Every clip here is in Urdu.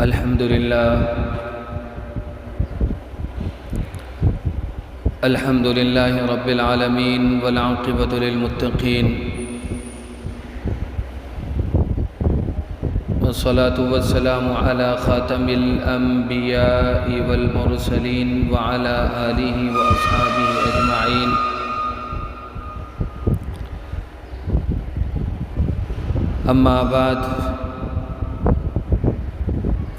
الحمد لله رب العالمين والعاقبة للمتقين والصلاة والسلام على خاتم الأنبياء والمرسلين وعلى آله وأصحابه أجمعين. أما بعد،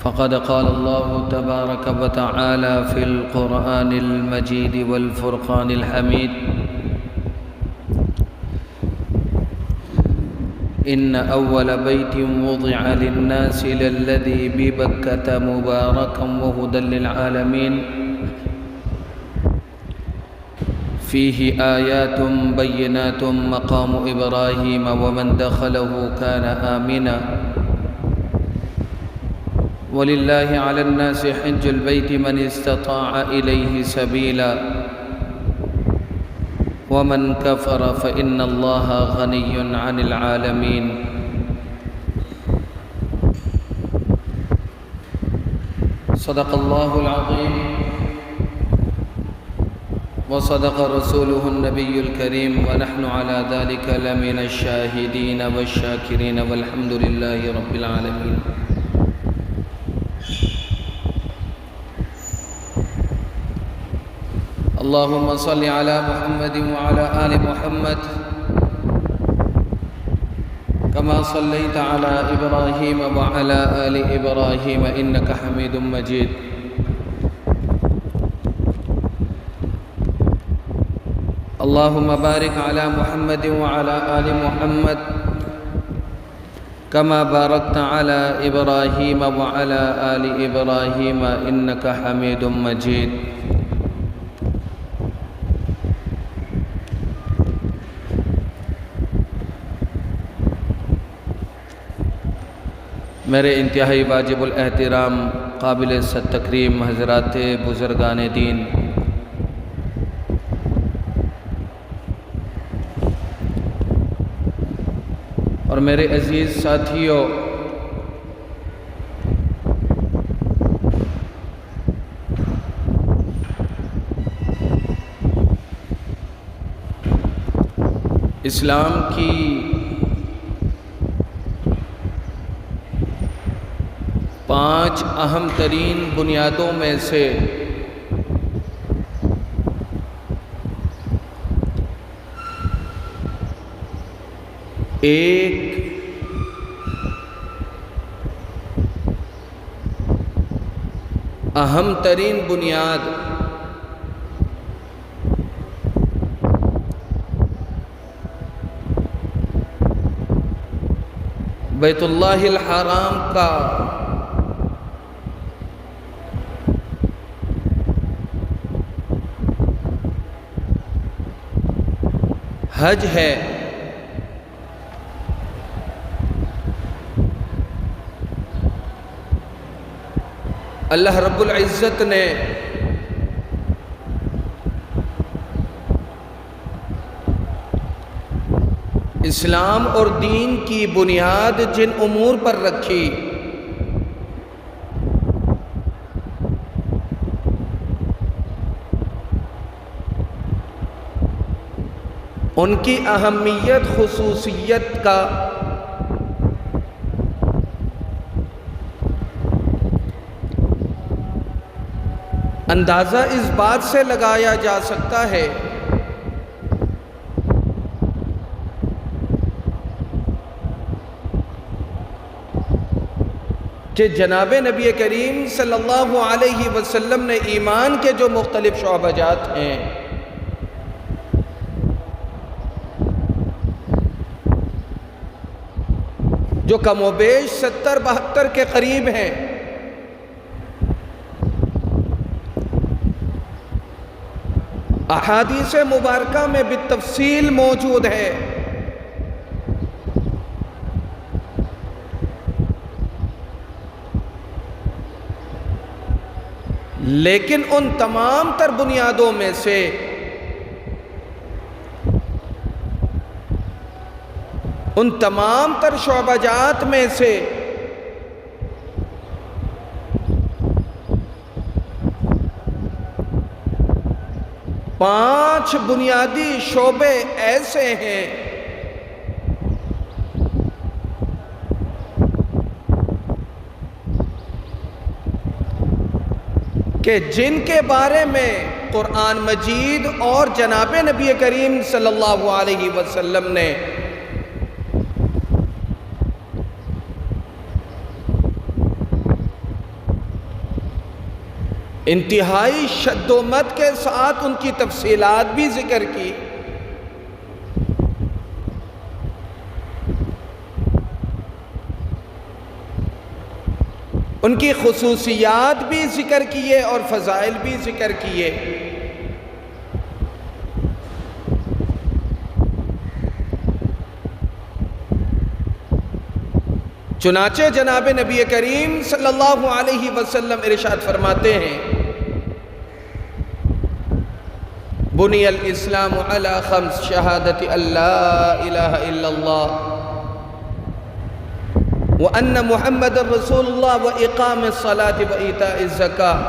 فقد قال الله تبارك وتعالى في القرآن المجيد والفرقان الحميد: إن أول بيت وضع للناس للذي ببكة مباركا وهدى للعالمين فيه آيات بينات مقام إبراهيم ومن دخله كان آمنا ولله على الناس حج البيت من استطاع إليه سبيلا ومن كفر فإن الله غني عن العالمين. صدق الله العظيم وصدق رسوله النبي الكريم ونحن على ذلك لمن الشاهدين والشاكرين والحمد لله رب العالمين. اللهم صل على محمد وعلى آل محمد كما صليت على إبراهيم وعلى آل إبراهيم إنك حميد مجيد. اللهم بارك على محمد وعلى آل محمد كما باركت على إبراهيم وعلى آل إبراهيم إنك حميد مجيد. میرے انتہائی واجب الاحترام قابل تکریم حضرات بزرگان دین، اور میرے عزیز ساتھیوں، اسلام کی پانچ اہم ترین بنیادوں میں سے ایک اہم ترین بنیاد بیت اللہ الحرام کا حج ہے۔ اللہ رب العزت نے اسلام اور دین کی بنیاد جن امور پر رکھی، ان کی اہمیت، خصوصیت کا اندازہ اس بات سے لگایا جا سکتا ہے کہ جناب نبی کریم صلی اللہ علیہ وسلم نے ایمان کے جو مختلف شعبات ہیں، جو کم و بیش 70-72 کے قریب ہیں، احادیث مبارکہ میں بالتفصیل موجود ہے، لیکن ان تمام تر بنیادوں میں سے ان تمام تر شعبہ جات میں سے 5 بنیادی شعبے ایسے ہیں کہ جن کے بارے میں قرآن مجید اور جناب نبی کریم صلی اللہ علیہ وسلم نے انتہائی شد و مت کے ساتھ ان کی تفصیلات بھی ذکر کی، ان کی خصوصیات بھی ذکر کیے اور فضائل بھی ذکر کیے۔ چنانچہ جناب نبی کریم صلی اللہ علیہ وسلم ارشاد فرماتے ہیں، بنی الاسلام علی 5 شہادت اللہ الہ الا اللہ وَأَنَّ مُحَمَّدَ رَسُولُ اللَّهِ وَإِقَامِ الصَّلَاةِ وَإِيتَاءِ الزَّكَاةِ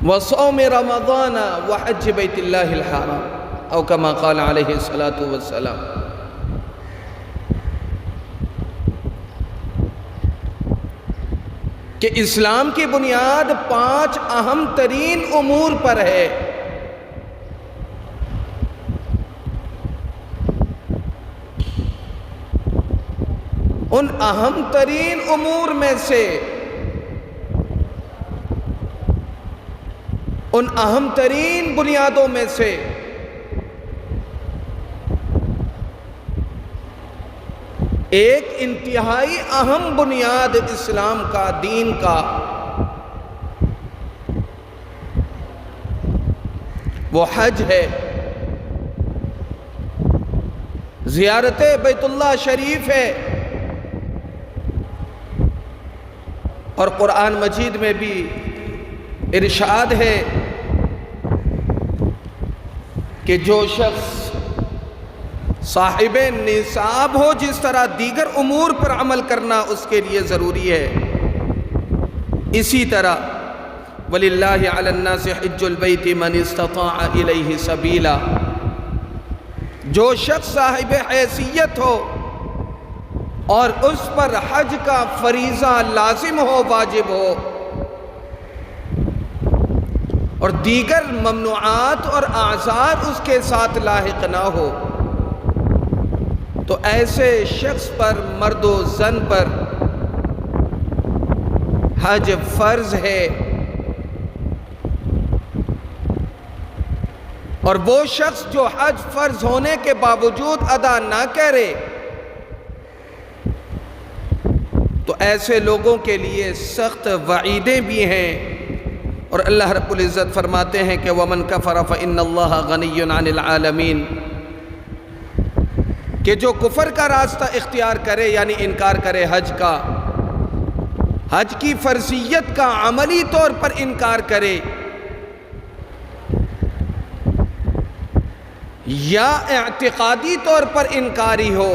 وَصَوْمِ رَمَضَانَ وَحَجِّ بَيْتِ اللَّهِ الْحَرَامِ او كما قال علیہ الصلاۃ والسلام۔ کہ اسلام کی بنیاد 5 اہم ترین امور پر ہے۔ ان اہم ترین امور میں سے، ان اہم ترین بنیادوں میں سے ایک انتہائی اہم بنیاد اسلام کا، دین کا، وہ حج ہے، زیارت بیت اللہ شریف ہے۔ اور قرآن مجید میں بھی ارشاد ہے کہ جو شخص صاحب نصاب ہو، جس طرح دیگر امور پر عمل کرنا اس کے لیے ضروری ہے، اسی طرح وَلِلَّهِ عَلَى النَّاسِ حِجُّ الْبَيْتِ مَنِ اسْتَطَاعَ إِلَيْهِ سَبِيلًا، جو شخص صاحب حیثیت ہو اور اس پر حج کا فریضہ لازم ہو، واجب ہو، اور دیگر ممنوعات اور اعذار اس کے ساتھ لاحق نہ ہو، تو ایسے شخص پر، مرد و زن پر حج فرض ہے۔ اور وہ شخص جو حج فرض ہونے کے باوجود ادا نہ کرے، تو ایسے لوگوں کے لیے سخت وعیدیں بھی ہیں۔ اور اللہ رب العزت فرماتے ہیں کہ وَمَنْ كَفَرَ فَإِنَّ اللَّهَ غَنِيٌّ عَنِ الْعَالَمِينَ، کہ جو کفر کا راستہ اختیار کرے، یعنی انکار کرے حج کا، حج کی فرضیت کا عملی طور پر انکار کرے، یا اعتقادی طور پر انکاری ہو،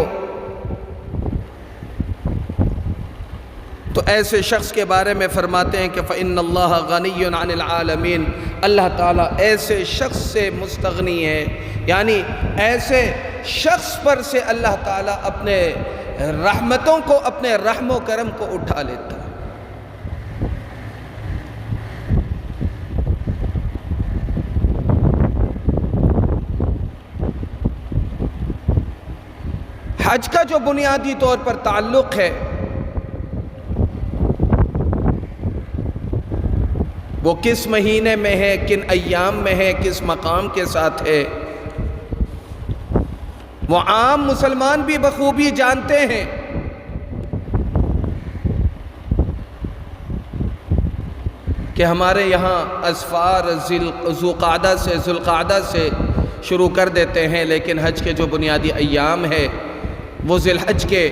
تو ایسے شخص کے بارے میں فرماتے ہیں کہ فَإِنَّ اللَّهَ غَنِيٌّ عَنِ الْعَالَمِينَ، اللہ تعالیٰ ایسے شخص سے مستغنی ہے، یعنی ایسے شخص پر سے اللہ تعالیٰ اپنے رحمتوں کو، اپنے رحم و کرم کو اٹھا لیتا ہے۔ حج کا جو بنیادی طور پر تعلق ہے، وہ کس مہینے میں ہے، کن ایام میں ہے، کس مقام کے ساتھ ہے، وہ عام مسلمان بھی بخوبی جانتے ہیں۔ کہ ہمارے یہاں اسفار ذوالقعدہ سے شروع کر دیتے ہیں، لیکن حج کے جو بنیادی ایام ہے وہ ذی الحج کے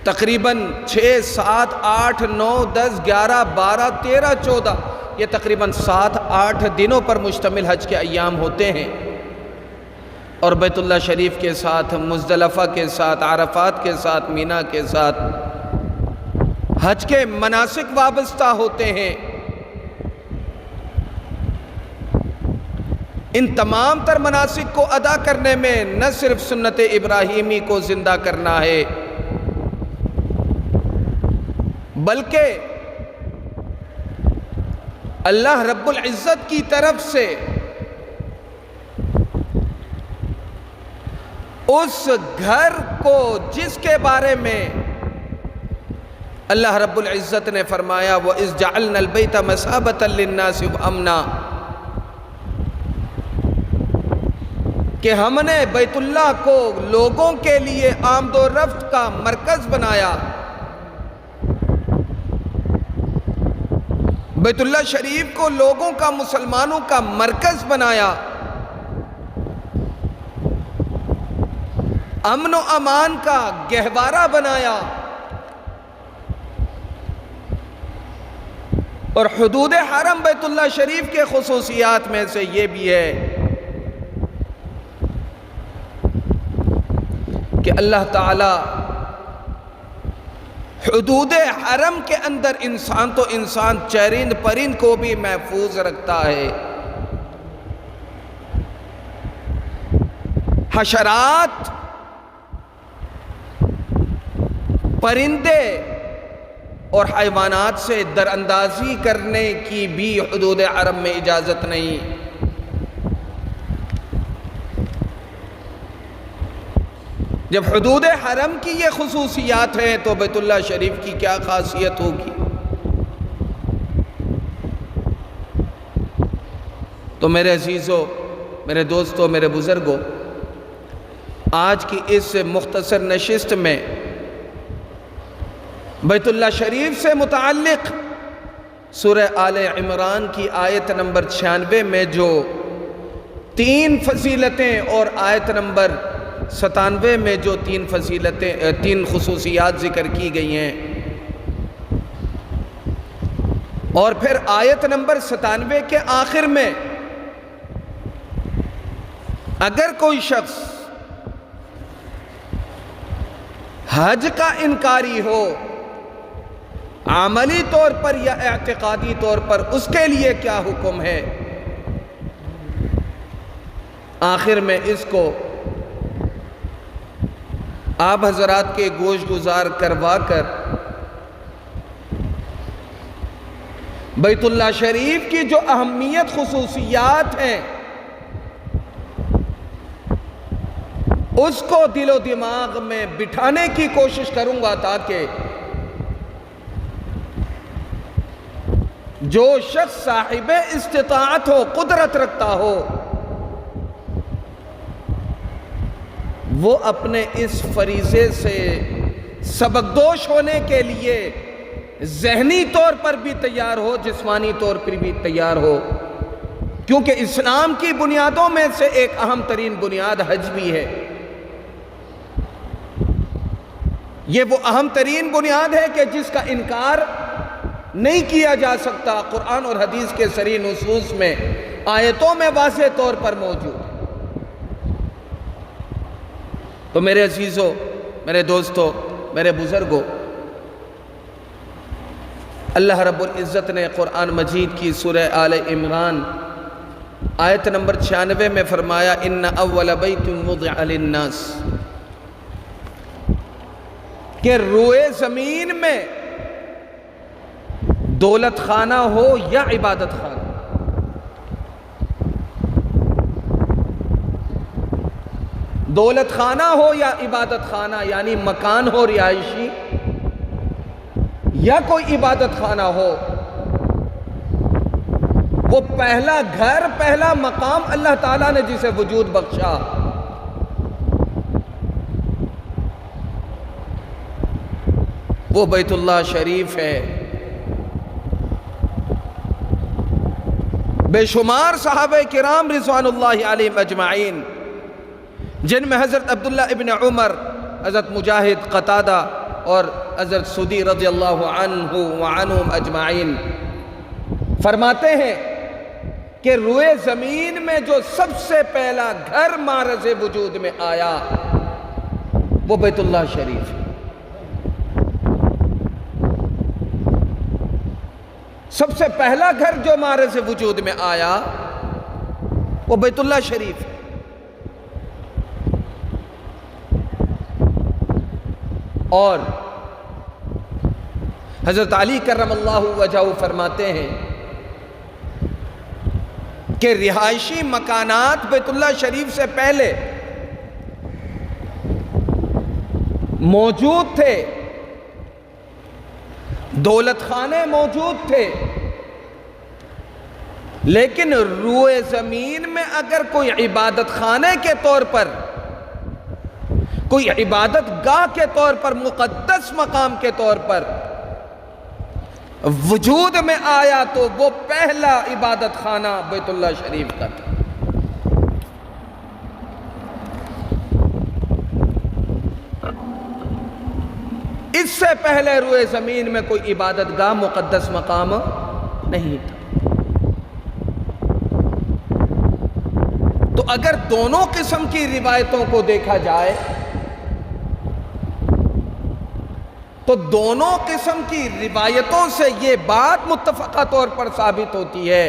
تقریباً 6، 7، 8، 9، 10، 11، 12، 13، 14، یہ تقریباً 7-8 دنوں پر مشتمل حج کے ایام ہوتے ہیں، اور بیت اللہ شریف کے ساتھ، مزدلفہ کے ساتھ، عرفات کے ساتھ، مینا کے ساتھ حج کے مناسک وابستہ ہوتے ہیں۔ ان تمام تر مناسک کو ادا کرنے میں نہ صرف سنت ابراہیمی کو زندہ کرنا ہے بلکہ اللہ رب العزت کی طرف سے اس گھر کو جس کے بارے میں اللہ رب العزت نے فرمایا وَإِذْ جَعَلْنَا الْبَيْتَ مَثَابَةً لِلنَّاسِ وَأَمْنًا، کہ ہم نے بیت اللہ کو لوگوں کے لیے آمد و رفت کا مرکز بنایا، بیت اللہ شریف کو لوگوں کا، مسلمانوں کا مرکز بنایا، امن و امان کا گہوارہ بنایا، اور حدود حرم بیت اللہ شریف کے خصوصیات میں سے یہ بھی ہے کہ اللہ تعالی حدود حرم کے اندر انسان تو انسان، چرند پرند کو بھی محفوظ رکھتا ہے، حشرات، پرندے اور حیوانات سے در اندازی کرنے کی بھی حدود حرم میں اجازت نہیں۔ جب حدود حرم کی یہ خصوصیات ہیں تو بیت اللہ شریف کی کیا خاصیت ہوگی؟ تو میرے عزیزو، میرے دوستو، میرے بزرگو، آج کی اس مختصر نشست میں بیت اللہ شریف سے متعلق سورہ آل عمران کی آیت نمبر 96 میں جو 3 فضیلتیں اور آیت نمبر 97 میں جو 3 خصوصیات ذکر کی گئی ہیں، اور پھر آیت نمبر 97 کے آخر میں اگر کوئی شخص حج کا انکاری ہو، عملی طور پر یا اعتقادی طور پر، اس کے لیے کیا حکم ہے؟ آخر میں اس کو آپ حضرات کے گوش گزار کروا کر بیت اللہ شریف کی جو اہمیت، خصوصیات ہیں، اس کو دل و دماغ میں بٹھانے کی کوشش کروں گا تاکہ جو شخص صاحب استطاعت ہو، قدرت رکھتا ہو، وہ اپنے اس فریضے سے سبکدوش ہونے کے لیے ذہنی طور پر بھی تیار ہو، جسمانی طور پر بھی تیار ہو، کیونکہ اسلام کی بنیادوں میں سے ایک اہم ترین بنیاد حج بھی ہے۔ یہ وہ اہم ترین بنیاد ہے کہ جس کا انکار نہیں کیا جا سکتا، قرآن اور حدیث کے صریح نصوص میں، آیتوں میں واضح طور پر موجود ہے۔ تو میرے عزیزو، میرے دوستو، میرے بزرگو، اللہ رب العزت نے قرآن مجید کی سورہ آل عمران آیت نمبر 96 میں فرمایا ان اول بیت وضع للناس، کہ روئے زمین میں دولت خانہ ہو یا عبادت خانہ، دولت خانہ ہو یا عبادت خانہ، یعنی مکان ہو رہائشی یا کوئی عبادت خانہ ہو، وہ پہلا گھر، پہلا مقام اللہ تعالیٰ نے جسے وجود بخشا، وہ بیت اللہ شریف ہے۔ بے شمار صحابہ کرام رضوان اللہ علیہم اجمعین، جن میں حضرت عبداللہ ابن عمر، حضرت مجاہد، قتادہ اور حضرت سدی رضی اللہ عنہ وعنہم اجمعین، فرماتے ہیں کہ روئے زمین میں جو سب سے پہلا گھر معرض وجود میں آیا وہ بیت اللہ شریف ہے۔ سب سے پہلا گھر جو معرض وجود میں آیا وہ بیت اللہ شریف ہے۔ اور حضرت علی کرم اللہ وجہہ فرماتے ہیں کہ رہائشی مکانات بیت اللہ شریف سے پہلے موجود تھے، دولت خانے موجود تھے، لیکن روئے زمین میں اگر کوئی عبادت خانے کے طور پر، کوئی عبادت گاہ کے طور پر، مقدس مقام کے طور پر وجود میں آیا تو وہ پہلا عبادت خانہ بیت اللہ شریف کا تھا۔ اس سے پہلے روئے زمین میں کوئی عبادت گاہ، مقدس مقام نہیں تھا۔ تو اگر دونوں قسم کی روایتوں کو دیکھا جائے تو دونوں قسم کی روایتوں سے یہ بات متفقہ طور پر ثابت ہوتی ہے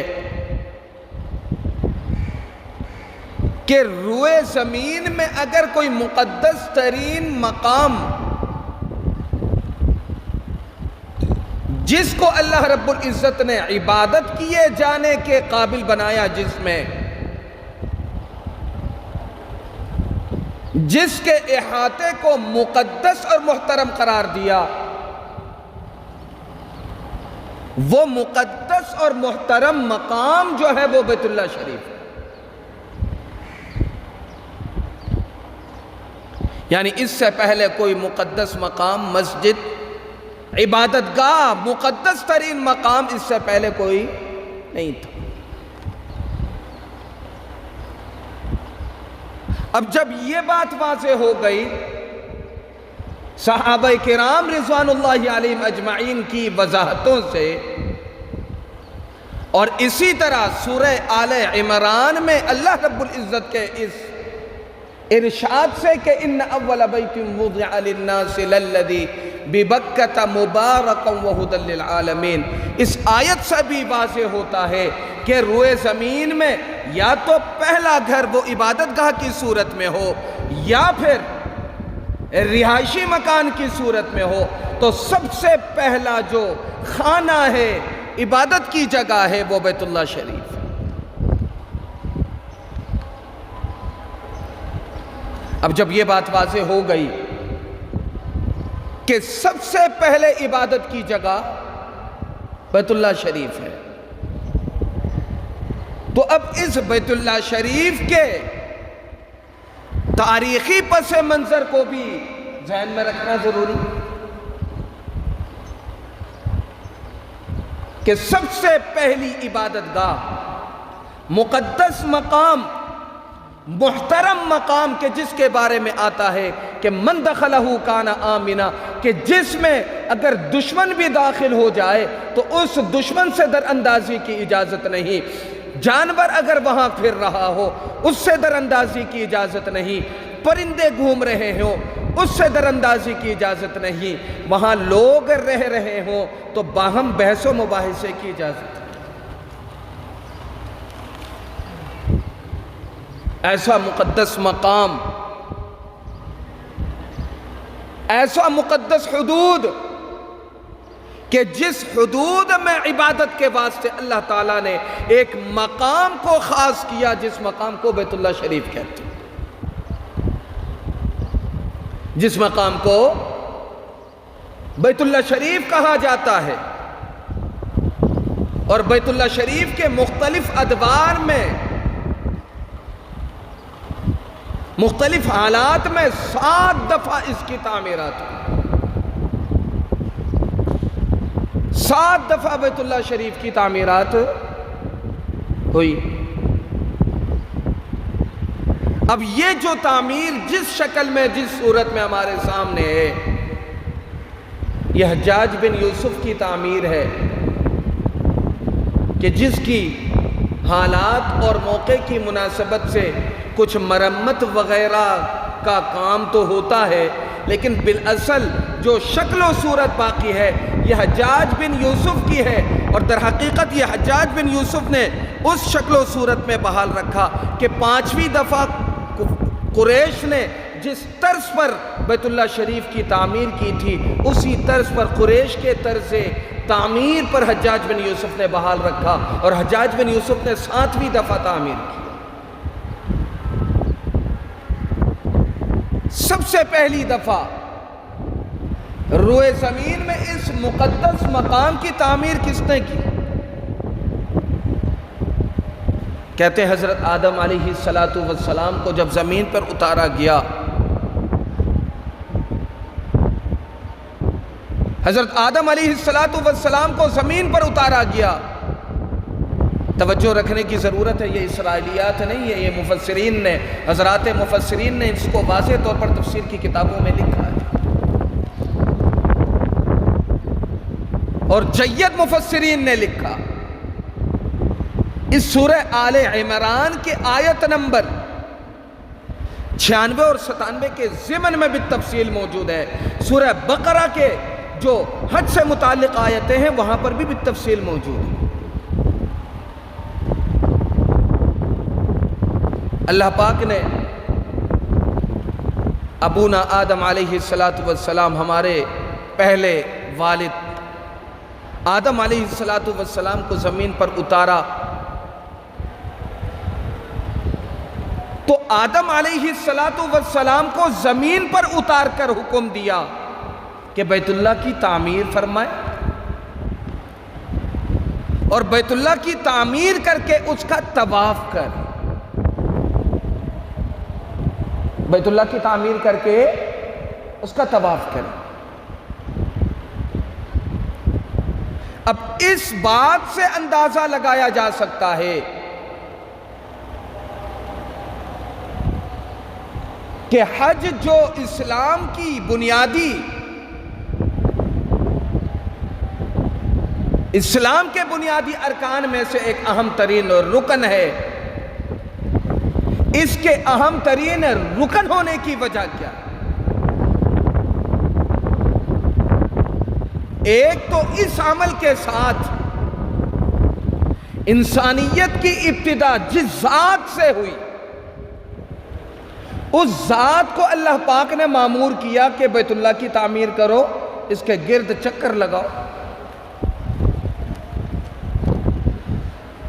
کہ روئے زمین میں اگر کوئی مقدس ترین مقام جس کو اللہ رب العزت نے عبادت کیے جانے کے قابل بنایا، جس کے احاطے کو مقدس اور محترم قرار دیا، وہ مقدس اور محترم مقام جو ہے وہ بیت اللہ شریف ہے۔ یعنی اس سے پہلے کوئی مقدس مقام، مسجد، عبادت گاہ، مقدس ترین مقام اس سے پہلے کوئی نہیں تھا۔ اب جب یہ بات واضح ہو گئی، صحابہ کرام رضوان اللہ علیہم اجمعین کی وضاحتوں سے، اور اسی طرح سورہ آل عمران میں اللہ رب العزت کے اس ارشاد سے کہ ان اول بیت وضع للناس للذی ببکۃ مبارکا وہدی للعالمین، اس آیت سے بھی واضح ہوتا ہے کہ روئے زمین میں یا تو پہلا گھر وہ عبادت گاہ کی صورت میں ہو یا پھر رہائشی مکان کی صورت میں ہو، تو سب سے پہلا جو خانہ ہے، عبادت کی جگہ ہے، وہ بیت اللہ شریف ہے۔ اب جب یہ بات واضح ہو گئی کہ سب سے پہلے عبادت کی جگہ بیت اللہ شریف ہے، تو اب اس بیت اللہ شریف کے تاریخی پس منظر کو بھی ذہن میں رکھنا ضروری کہ سب سے پہلی عبادت گاہ، مقدس مقام، محترم مقام کے جس کے بارے میں آتا ہے کہ من دخلہ کان آمنا، کہ جس میں اگر دشمن بھی داخل ہو جائے تو اس دشمن سے در اندازی کی اجازت نہیں، جانور اگر وہاں پھر رہا ہو اس سے در اندازی کی اجازت نہیں، پرندے گھوم رہے ہوں اس سے در اندازی کی اجازت نہیں، وہاں لوگ رہ رہے ہوں تو باہم بحث و مباحثے کی اجازت ہے۔ ایسا مقدس مقام، ایسا مقدس حدود کہ جس حدود میں عبادت کے واسطے اللہ تعالیٰ نے ایک مقام کو خاص کیا، جس مقام کو بیت اللہ شریف کہتے ہیں، جس مقام کو بیت اللہ شریف کہا جاتا ہے، اور بیت اللہ شریف کے مختلف ادوار میں، مختلف حالات میں 7 دفعہ اس کی تعمیرات ہوئی، 7 دفعہ بیت اللہ شریف کی تعمیرات ہوئی۔ اب یہ جو تعمیر جس شکل میں، جس صورت میں ہمارے سامنے ہے، یہ حجاج بن یوسف کی تعمیر ہے کہ جس کی حالات اور موقع کی مناسبت سے کچھ مرمت وغیرہ کا کام تو ہوتا ہے، لیکن بالاصل جو شکل و صورت باقی ہے یہ حجاج بن یوسف کی ہے، اور در حقیقت یہ حجاج بن یوسف نے اس شکل و صورت میں بحال رکھا کہ 5ویں دفعہ قریش نے جس طرز پر بیت اللہ شریف کی تعمیر کی تھی، اسی طرز پر قریش کے طرز تعمیر پر حجاج بن یوسف نے بحال رکھا، اور حجاج بن یوسف نے 7ویں دفعہ تعمیر کی۔ سب سے پہلی دفعہ روئے زمین میں اس مقدس مقام کی تعمیر کس نے کی؟ کہتے ہیں حضرت آدم علیہ السلام کو جب زمین پر اتارا گیا، حضرت آدم علیہ السلام کو زمین پر اتارا گیا۔ توجہ رکھنے کی ضرورت ہے، یہ اسرائیلیات نہیں ہے، یہ مفسرین نے، حضرات مفسرین نے اس کو واضح طور پر تفسیر کی کتابوں میں لکھا ہے، اور جید مفسرین نے لکھا۔ اس سورہ آل عمران کے آیت نمبر 96 اور 97 کے ضمن میں بھی تفصیل موجود ہے۔ سورہ بقرہ کے جو حج سے متعلق آیتیں ہیں وہاں پر بھی تفصیل موجود ہے۔ اللہ پاک نے ابونا آدم علیہ السلام ہمارے پہلے والد آدم علیہ السلام کو زمین پر اتارا، تو آدم علیہ السلام کو زمین پر اتار کر حکم دیا کہ بیت اللہ کی تعمیر فرمائے، اور بیت اللہ کی تعمیر کر کے اس کا طواف کر، بیت اللہ کی تعمیر کر کے اس کا طواف کر۔ اب اس بات سے اندازہ لگایا جا سکتا ہے کہ حج جو اسلام کی اسلام کے بنیادی ارکان میں سے ایک اہم ترین رکن ہے، اس کے اہم ترین رکن ہونے کی وجہ کیا ہے؟ ایک تو اس عمل کے ساتھ انسانیت کی ابتدا جس ذات سے ہوئی، اس ذات کو اللہ پاک نے مامور کیا کہ بیت اللہ کی تعمیر کرو، اس کے گرد چکر لگاؤ۔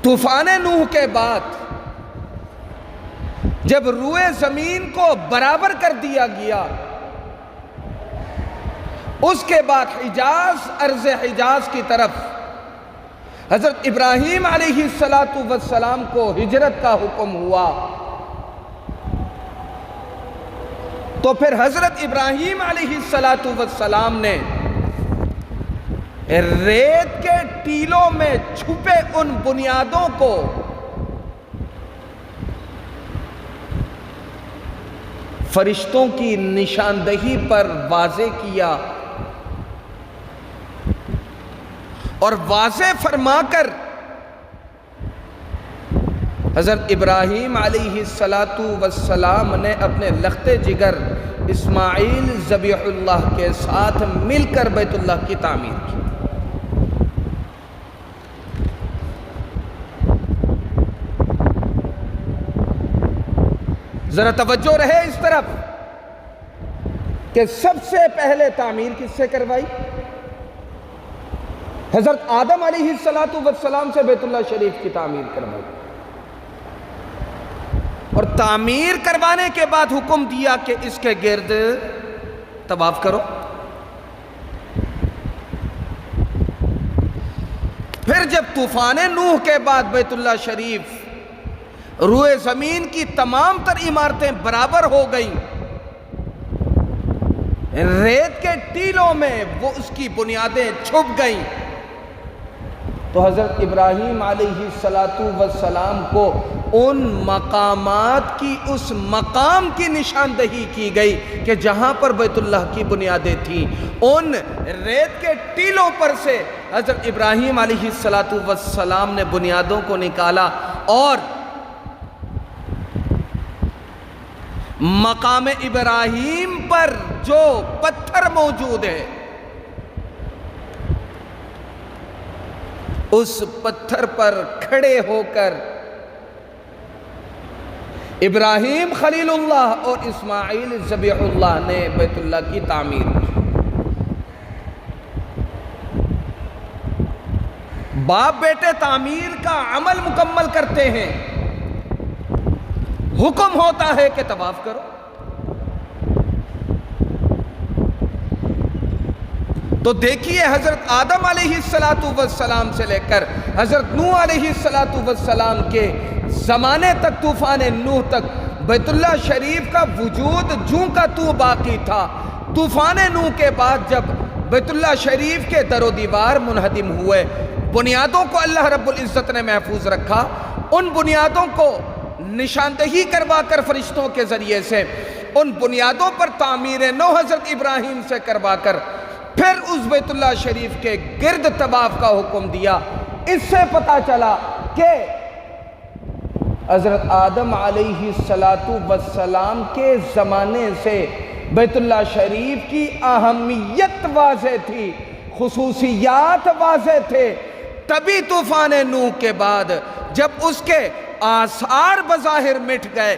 طوفان نوح کے بعد جب روئے زمین کو برابر کر دیا گیا، اس کے بعد حجاز، ارض حجاز کی طرف حضرت ابراہیم علیہ السلام کو ہجرت کا حکم ہوا، تو پھر حضرت ابراہیم علیہ السلام نے ریت کے ٹیلوں میں چھپے ان بنیادوں کو فرشتوں کی نشاندہی پر واضح کیا، اور واضح فرما کر حضرت ابراہیم علیہ السلام نے اپنے لخت جگر اسماعیل ذبیح اللہ کے ساتھ مل کر بیت اللہ کی تعمیر کی۔ ذرا توجہ رہے اس طرف کہ سب سے پہلے تعمیر کس سے کروائی؟ حضرت آدم علیہ السلام سے بیت اللہ شریف کی تعمیر کروائی، اور تعمیر کروانے کے بعد حکم دیا کہ اس کے گرد طواف کرو۔ پھر جب طوفان نوح کے بعد بیت اللہ شریف روئے زمین کی تمام تر عمارتیں برابر ہو گئیں، ریت کے ٹیلوں میں وہ اس کی بنیادیں چھپ گئیں، تو حضرت ابراہیم علیہ السلام کو ان مقامات کی، اس مقام کی نشاندہی کی گئی کہ جہاں پر بیت اللہ کی بنیادیں تھیں، ان ریت کے ٹیلوں پر سے حضرت ابراہیم علیہ السلام نے بنیادوں کو نکالا، اور مقام ابراہیم پر جو پتھر موجود ہے اس پتھر پر کھڑے ہو کر ابراہیم خلیل اللہ اور اسماعیل ذبیح اللہ نے بیت اللہ کی تعمیر کی۔ باپ بیٹے تعمیر کا عمل مکمل کرتے ہیں، حکم ہوتا ہے کہ طواف کرو، تو دیکھیے حضرت آدم علیہ السلام سے لے کر حضرت نوح علیہ السلام کے زمانے تک، طوفان نوح تک بیت اللہ شریف کا وجود جوں کا تو باقی تھا۔ طوفان نوح کے بعد جب بیت اللہ شریف کے در و دیوار منہدم ہوئے، بنیادوں کو اللہ رب العزت نے محفوظ رکھا، ان بنیادوں کو نشاندہی کروا کر فرشتوں کے ذریعے سے ان بنیادوں پر تعمیر نو حضرت ابراہیم سے کروا کر پھر اس بیت اللہ شریف کے گرد طواف کا حکم دیا۔ اس سے پتہ چلا کہ حضرت آدم علیہ السلام کے زمانے سے بیت اللہ شریف کی اہمیت واضح تھی، خصوصیات واضح تھے۔ تبھی طوفان نوح کے بعد جب اس کے آثار بظاہر مٹ گئے،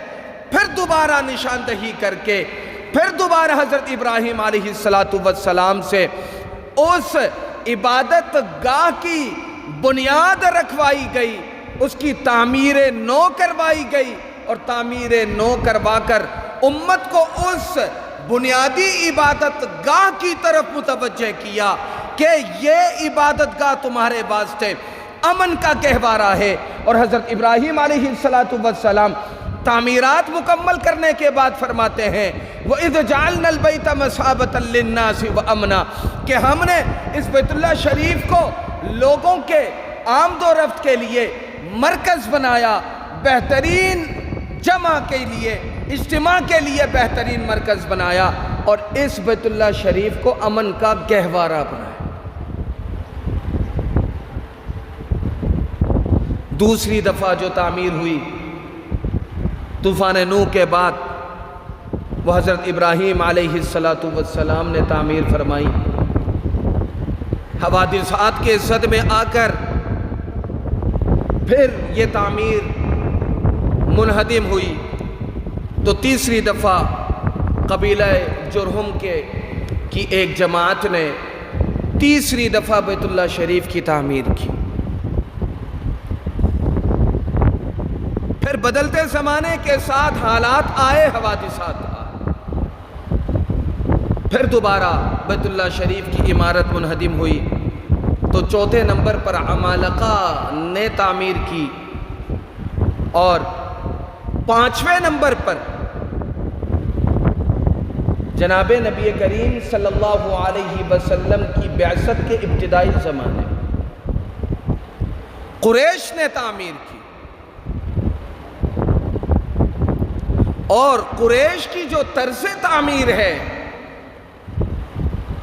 پھر دوبارہ نشاندہی کر کے پھر دوبارہ حضرت ابراہیم علیہ السلام سے اس عبادت گاہ کی بنیاد رکھوائی گئی، اس کی تعمیر نو کروائی گئی، اور تعمیر نو کروا کر امت کو اس بنیادی عبادت گاہ کی طرف متوجہ کیا کہ یہ عبادت گاہ تمہارے واسطے امن کا گہوارہ ہے۔ اور حضرت ابراہیم علیہ السلام تعمیرات مکمل کرنے کے بعد فرماتے ہیں وَإِذْ جَعَلْنَا الْبَيْتَ مَثَابَةً لِلنَّاسِ وَأَمْنًا، کہ ہم نے اس بیت اللہ شریف کو لوگوں کے آمد و رفت کے لیے مرکز بنایا، بہترین جمع کے لیے، اجتماع کے لیے بہترین مرکز بنایا، اور اس بیت اللہ شریف کو امن کا گہوارہ بنایا۔ دوسری دفعہ جو تعمیر ہوئی طوفان نوح کے بعد، وہ حضرت ابراہیم علیہ السلام نے تعمیر فرمائی۔ حوادثات کے زد میں آ کر پھر یہ تعمیر منہدم ہوئی، تو تیسری دفعہ قبیلہ جرہم کی ایک جماعت نے تیسری دفعہ بیت اللہ شریف کی تعمیر کی۔ پھر بدلتے زمانے کے ساتھ حالات آئے، حوادثات آئے، پھر دوبارہ بیت اللہ شریف کی عمارت منہدم ہوئی، تو چوتھے نمبر پر عمالقہ نے تعمیر کی، اور پانچویں نمبر پر جناب نبی کریم صلی اللہ علیہ وسلم کی بعثت کے ابتدائی زمانے قریش نے تعمیر کی، اور قریش کی جو طرز تعمیر ہے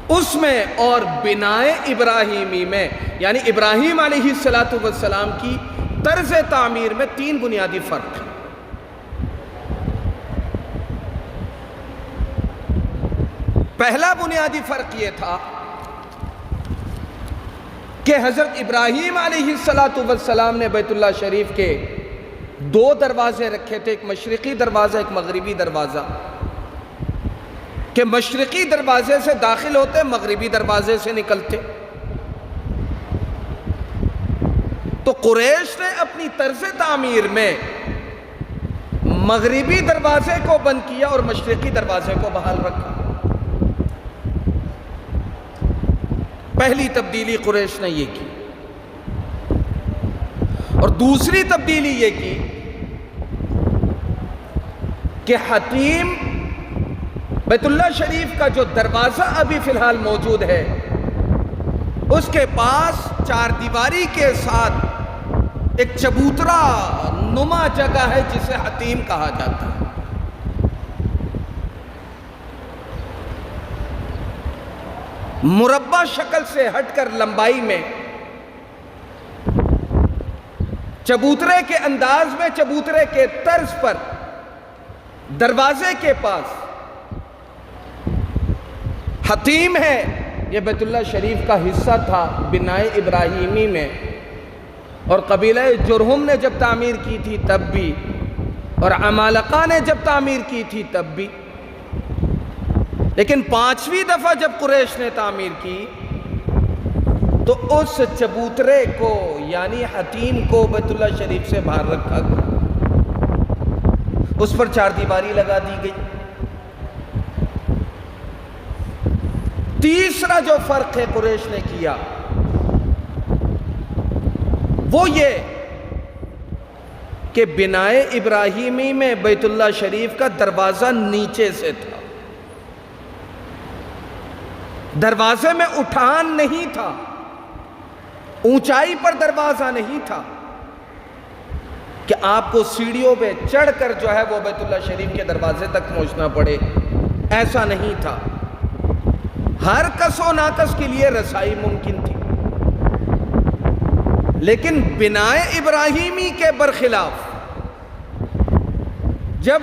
اس میں اور بنائے ابراہیمی میں، یعنی ابراہیم علیہ السلام کی طرز تعمیر میں تین بنیادی فرق ہیں۔ پہلا بنیادی فرق یہ تھا کہ حضرت ابراہیم علیہ السلام نے بیت اللہ شریف کے دو دروازے رکھے تھے، ایک مشرقی دروازہ، ایک مغربی دروازہ، کہ مشرقی دروازے سے داخل ہوتے، مغربی دروازے سے نکلتے۔ تو قریش نے اپنی طرز تعمیر میں مغربی دروازے کو بند کیا اور مشرقی دروازے کو بحال رکھا۔ پہلی تبدیلی قریش نے یہ کی، اور دوسری تبدیلی یہ کی کہ حتیم بیت اللہ شریف کا جو دروازہ ابھی فی الحال موجود ہے، اس کے پاس چار دیواری کے ساتھ ایک چبوترا نما جگہ ہے جسے حتیم کہا جاتا ہے۔ مربع شکل سے ہٹ کر لمبائی میں، چبوترے کے انداز میں، چبوترے کے طرز پر دروازے کے پاس حتیم ہے۔ یہ بیت اللہ شریف کا حصہ تھا بنائے ابراہیمی میں، اور قبیلہ جرہم نے جب تعمیر کی تھی تب بھی، اور عمالقہ نے جب تعمیر کی تھی تب بھی، لیکن 5ویں دفعہ جب قریش نے تعمیر کی تو اس چبوترے کو یعنی حتیم کو بیت اللہ شریف سے باہر رکھا گیا، اس پر 4 دیواری لگا دی گئی۔ تیسرا جو فرق ہے قریش نے کیا وہ یہ کہ بنائے ابراہیمی میں بیت اللہ شریف کا دروازہ نیچے سے تھا، دروازے میں اٹھان نہیں تھا، اونچائی پر دروازہ نہیں تھا کہ آپ کو سیڑھیوں پہ چڑھ کر جو ہے وہ بیت اللہ شریف کے دروازے تک پہنچنا پڑے، ایسا نہیں تھا۔ ہر کس و ناکس کے لیے رسائی ممکن تھی، لیکن بنائے ابراہیمی کے برخلاف جب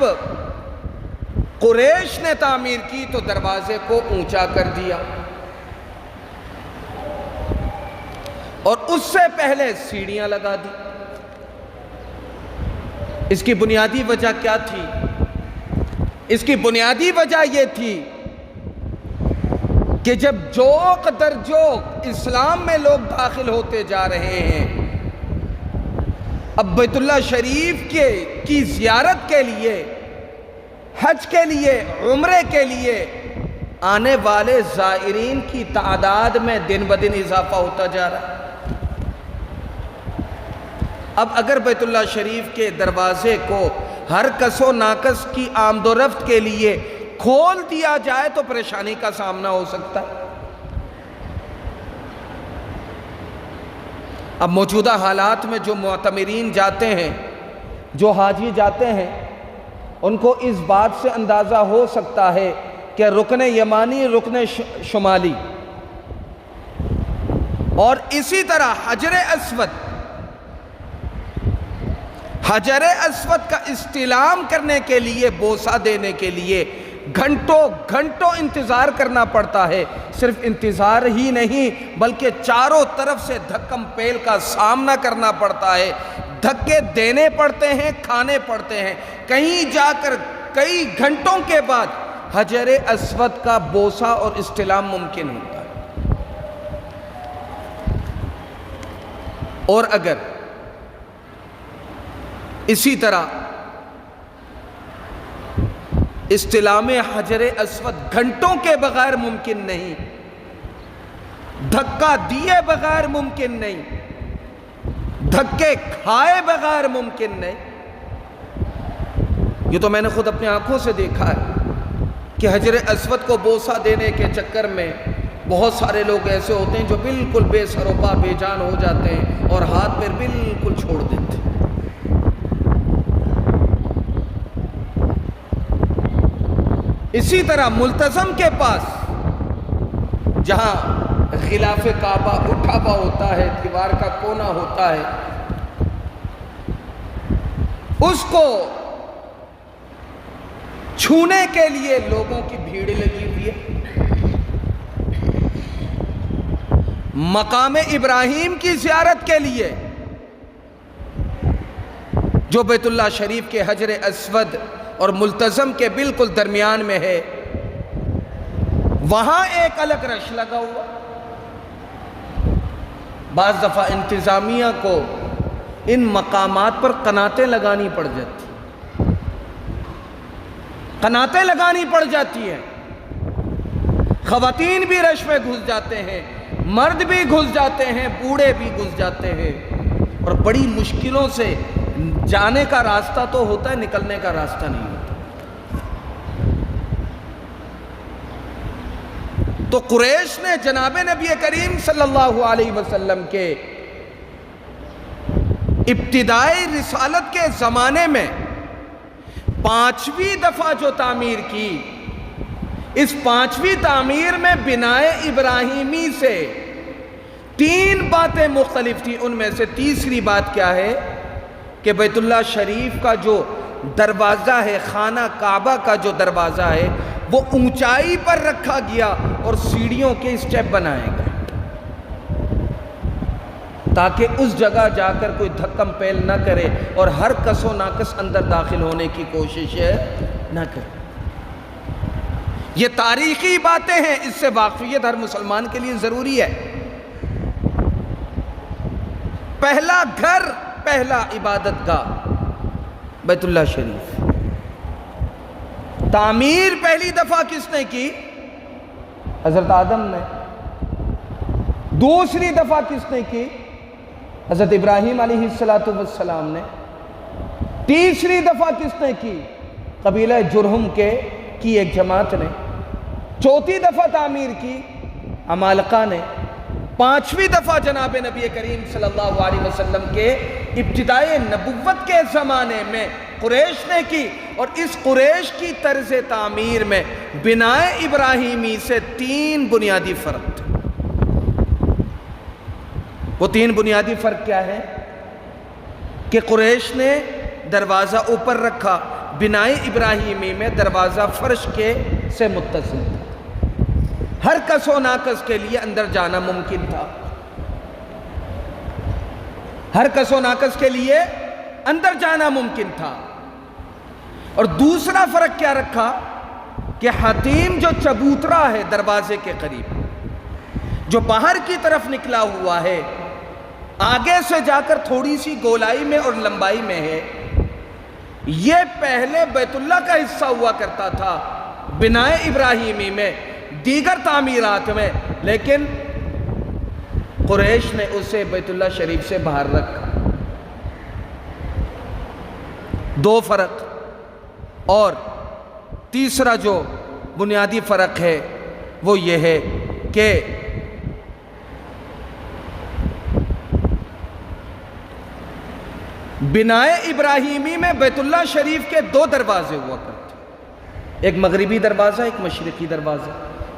قریش نے تعمیر کی تو دروازے کو اونچا کر دیا، اور اس سے پہلے سیڑھیاں لگا دی۔ اس کی بنیادی وجہ کیا تھی؟ اس کی بنیادی وجہ یہ تھی کہ جب جوق در جوق اسلام میں لوگ داخل ہوتے جا رہے ہیں، اب بیت اللہ شریف کی زیارت کے لیے، حج کے لیے، عمرے کے لیے آنے والے زائرین کی تعداد میں دن بدن اضافہ ہوتا جا رہا ہے۔ اب اگر بیت اللہ شریف کے دروازے کو ہر کس و ناکس کی آمد و رفت کے لیے کھول دیا جائے تو پریشانی کا سامنا ہو سکتا ہے۔ اب موجودہ حالات میں جو معتمرین جاتے ہیں، جو حاجی جاتے ہیں، ان کو اس بات سے اندازہ ہو سکتا ہے کہ رکن یمانی، رکن شمالی، اور اسی طرح حجر اسود کا استلام کرنے کے لیے، بوسہ دینے کے لیے گھنٹوں گھنٹوں انتظار کرنا پڑتا ہے۔ صرف انتظار ہی نہیں بلکہ چاروں طرف سے دھکم پیل کا سامنا کرنا پڑتا ہے، دھکے دینے پڑتے ہیں، کھانے پڑتے ہیں، کہیں جا کر کئی گھنٹوں کے بعد حجر اسود کا بوسہ اور استلام ممکن ہوتا ہے۔ اور اگر اسی طرح استلام حجر اسود گھنٹوں کے بغیر ممکن نہیں، دھکا دیے بغیر ممکن نہیں، دھکے کھائے بغیر ممکن نہیں۔ یہ تو میں نے خود اپنی آنکھوں سے دیکھا ہے کہ حجر اسود کو بوسہ دینے کے چکر میں بہت سارے لوگ ایسے ہوتے ہیں جو بالکل بے سر و پا بے جان ہو جاتے ہیں اور ہاتھ پیر بالکل چھوڑ دیتے ہیں۔ اسی طرح ملتزم کے پاس جہاں غلاف کعبہ اٹھا ہوا ہوتا ہے، دیوار کا کونا ہوتا ہے، اس کو چھونے کے لیے لوگوں کی بھیڑ لگی ہوئی ہے۔ مقام ابراہیم کی زیارت کے لیے جو بیت اللہ شریف کے حجر اسود اور ملتزم کے بالکل درمیان میں ہے، وہاں ایک الگ رش لگا ہوا۔ بعض دفعہ انتظامیہ کو ان مقامات پر قناتیں لگانی پڑ جاتی، قناتیں لگانی پڑ جاتی ہیں، خواتین بھی رش میں گھس جاتے ہیں، مرد بھی گھس جاتے ہیں، بوڑھے بھی گھس جاتے ہیں، اور بڑی مشکلوں سے جانے کا راستہ تو ہوتا ہے، نکلنے کا راستہ نہیں ہوتا۔ تو قریش نے جناب نبی کریم صلی اللہ علیہ وسلم کے ابتدائی رسالت کے زمانے میں 5ویں دفعہ جو تعمیر کی، اس 5ویں تعمیر میں بنائے ابراہیمی سے 3 باتیں مختلف تھیں۔ ان میں سے تیسری بات کیا ہے کہ بیت اللہ شریف کا جو دروازہ ہے، خانہ کعبہ کا جو دروازہ ہے، وہ اونچائی پر رکھا گیا اور سیڑھیوں کے اسٹیپ بنائے گئے تاکہ اس جگہ جا کر کوئی دھکم پیل نہ کرے اور ہر کس و ناقص اندر داخل ہونے کی کوشش نہ کرے۔ یہ تاریخی باتیں ہیں، اس سے واقفیت ہر مسلمان کے لیے ضروری ہے۔ پہلا گھر، پہلا عبادت گاہ بیت اللہ شریف۔ تعمیر پہلی دفعہ کس نے کی؟ حضرت آدم نے۔ دوسری دفعہ کس نے کی؟ حضرت ابراہیم علیہ السلام نے۔ تیسری دفعہ کس نے کی؟ قبیلہ جرہم کی ایک جماعت نے۔ چوتھی دفعہ تعمیر کی عمالقہ نے۔ پانچویں دفعہ جناب نبی کریم صلی اللہ علیہ وسلم کے ابتدائی نبوت کے زمانے میں قریش نے کی، اور اس قریش کی طرز تعمیر میں بنائے ابراہیمی سے 3 بنیادی فرق تھے۔ وہ 3 بنیادی فرق کیا ہے؟ کہ قریش نے دروازہ اوپر رکھا، بنائے ابراہیمی میں دروازہ فرش سے متصل تھا، ہر کس و ناقص کے لیے اندر جانا ممکن تھا، ہر کس و ناقص کے لیے اندر جانا ممکن تھا۔ اور دوسرا فرق کیا رکھا کہ حتیم جو چبوترا ہے دروازے کے قریب، جو باہر کی طرف نکلا ہوا ہے، آگے سے جا کر تھوڑی سی گولائی میں اور لمبائی میں ہے، یہ پہلے بیت اللہ کا حصہ ہوا کرتا تھا بنائے ابراہیمی میں، دیگر تعمیرات میں، لیکن قریش نے اسے بیت اللہ شریف سے باہر رکھا۔ 2 فرق۔ اور تیسرا جو بنیادی فرق ہے وہ یہ ہے کہ بنائے ابراہیمی میں بیت اللہ شریف کے 2 دروازے ہوا کرتے، ایک مغربی دروازہ، ایک مشرقی دروازہ۔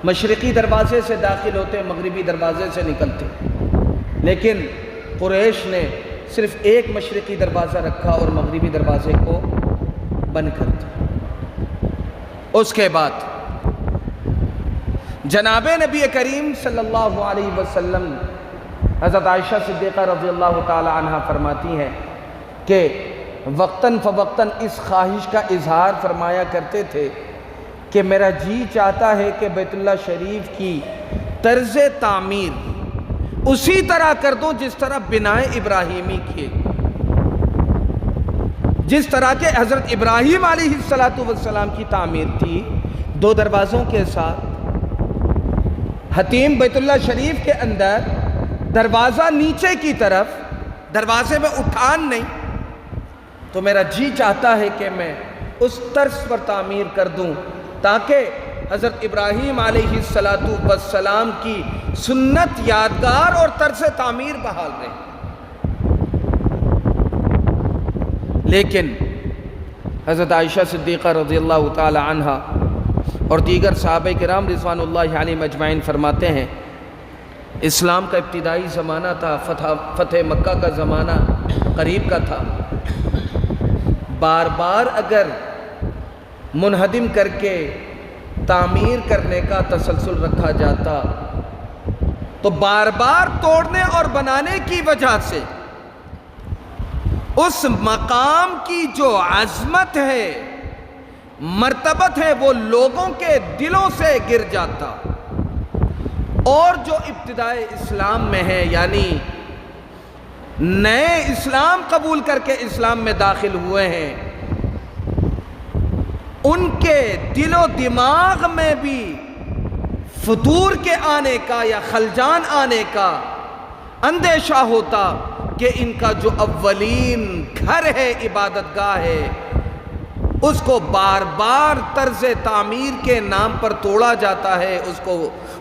مشرقی دروازے سے داخل ہوتے، مغربی دروازے سے نکلتے، لیکن قریش نے صرف ایک مشرقی دروازہ رکھا اور مغربی دروازے کو بند کر دیا۔ اس کے بعد جناب نبی کریم صلی اللہ علیہ وسلم، حضرت عائشہ صدیقہ رضی اللہ تعالی عنہ فرماتی ہیں کہ وقتاً فوقتاً اس خواہش کا اظہار فرمایا کرتے تھے کہ میرا جی چاہتا ہے کہ بیت اللہ شریف کی طرز تعمیر اسی طرح کر دو جس طرح بنائے ابراہیمی کیے، جس طرح کے حضرت ابراہیم علیہ السلام کی تعمیر تھی، 2 دروازوں کے ساتھ۔ حتیم بیت اللہ شریف کے اندر دروازہ نیچے کی طرف، دروازے میں اٹھان نہیں، تو میرا جی چاہتا ہے کہ میں اس طرز پر تعمیر کر دوں تاکہ حضرت ابراہیم علیہ السلام کی سنت یادگار اور طرز تعمیر بحال رہے۔ لیکن حضرت عائشہ صدیقہ رضی اللہ تعالی عنہ اور دیگر صحابہ کرام رضوان اللہ علیہم اجمعین فرماتے ہیں، اسلام کا ابتدائی زمانہ تھا، فتح مکہ کا زمانہ قریب کا تھا، بار بار اگر منہدم کر کے تعمیر کرنے کا تسلسل رکھا جاتا تو بار بار توڑنے اور بنانے کی وجہ سے اس مقام کی جو عظمت ہے، مرتبت ہے، وہ لوگوں کے دلوں سے گر جاتا، اور جو ابتدائے اسلام میں ہے، یعنی نئے اسلام قبول کر کے اسلام میں داخل ہوئے ہیں، ان کے دل و دماغ میں بھی فتور کے آنے کا یا خلجان آنے کا اندیشہ ہوتا کہ ان کا جو اولین گھر ہے، عبادت گاہ ہے، اس کو بار بار طرز تعمیر کے نام پر توڑا جاتا ہے،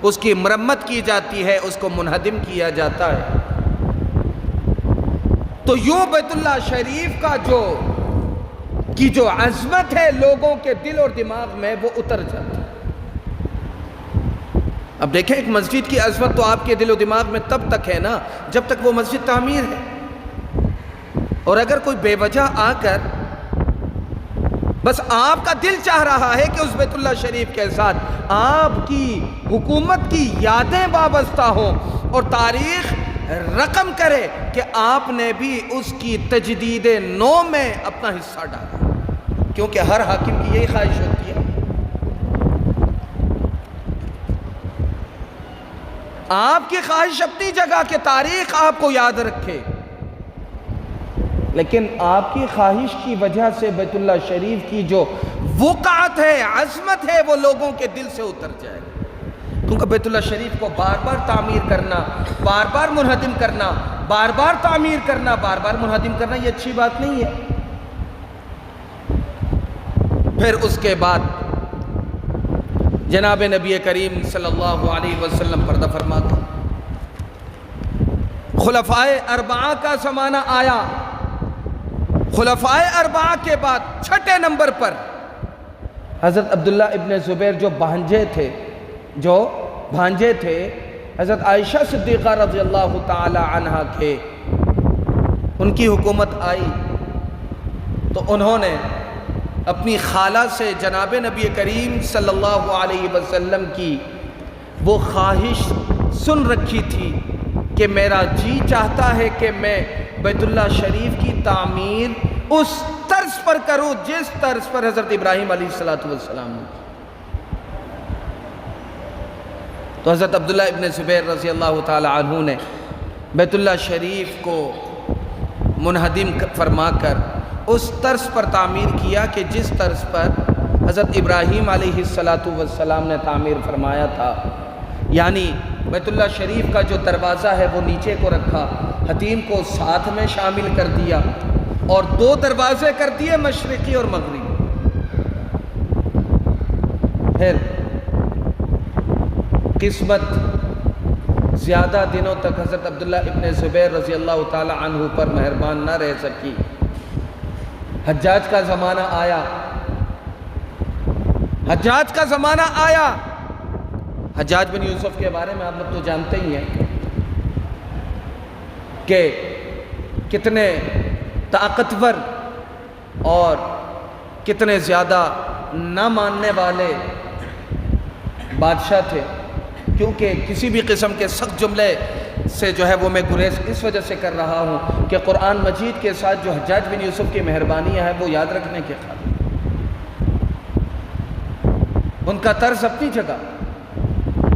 اس کی مرمت کی جاتی ہے، اس کو منہدم کیا جاتا ہے۔ تو یوں بیت اللہ شریف کا جو عظمت ہے لوگوں کے دل اور دماغ میں، وہ اتر جاتا ہے۔ اب دیکھیں، ایک مسجد کی عظمت تو آپ کے دل و دماغ میں تب تک ہے نا جب تک وہ مسجد تعمیر ہے، اور اگر کوئی بے وجہ آ کر بس آپ کا دل چاہ رہا ہے کہ اس بیت اللہ شریف کے ساتھ آپ کی حکومت کی یادیں وابستہ ہوں اور تاریخ رقم کرے کہ آپ نے بھی اس کی تجدید نو میں اپنا حصہ ڈالا، کیونکہ ہر حاکم کی یہی خواہش ہوتی ہے۔ آپ کی خواہش اپنی جگہ کہ تاریخ آپ کو یاد رکھے، لیکن آپ کی خواہش کی وجہ سے بیت اللہ شریف کی جو وقعت ہے، عظمت ہے، وہ لوگوں کے دل سے اتر جائے۔ کیونکہ بیت اللہ شریف کو بار بار تعمیر کرنا، بار بار منہدم کرنا، بار بار تعمیر کرنا، بار بار منہدم کرنا، یہ اچھی بات نہیں ہے۔ پھر اس کے بعد جناب نبی کریم صلی اللہ علیہ وسلم پردہ فرما گئے۔ خلفائے اربعہ کا زمانہ آیا۔ خلفائے اربعہ کے بعد چھٹے نمبر پر حضرت عبداللہ ابن زبیر جو بھانجے تھے حضرت عائشہ صدیقہ رضی اللہ تعالی عنہ کے، ان کی حکومت آئی تو انہوں نے اپنی خالہ سے جناب نبی کریم صلی اللہ علیہ وسلم کی وہ خواہش سن رکھی تھی کہ میرا جی چاہتا ہے کہ میں بیت اللہ شریف کی تعمیر اس طرز پر کروں جس طرز پر حضرت ابراہیم علیہ السلام نے۔ تو حضرت عبداللہ ابن زبیر رضی اللہ تعالی عنہ نے بیت اللہ شریف کو منہدم فرما کر اس طرز پر تعمیر کیا کہ جس طرز پر حضرت ابراہیم علیہ السلام نے تعمیر فرمایا تھا، یعنی بیت اللہ شریف کا جو دروازہ ہے وہ نیچے کو رکھا، حتیم کو ساتھ میں شامل کر دیا اور دو دروازے کر دیے، مشرقی اور مغربی۔ پھر قسمت زیادہ دنوں تک حضرت عبداللہ ابن زبیر رضی اللہ تعالی عنہ پر مہربان نہ رہ سکی۔ حجاج کا زمانہ آیا۔ حجاج بن یوسف کے بارے میں آپ لوگ تو جانتے ہی ہیں کہ کتنے طاقتور اور کتنے زیادہ نہ ماننے والے بادشاہ تھے، کیونکہ کسی بھی قسم کے سخت جملے سے جو ہے وہ میں گریز اس وجہ سے کر رہا ہوں کہ قرآن مجید کے ساتھ جو حجاج بن یوسف کی مہربانیاں ہیں وہ یاد رکھنے کے خاطر، ان کا طرز اپنی جگہ،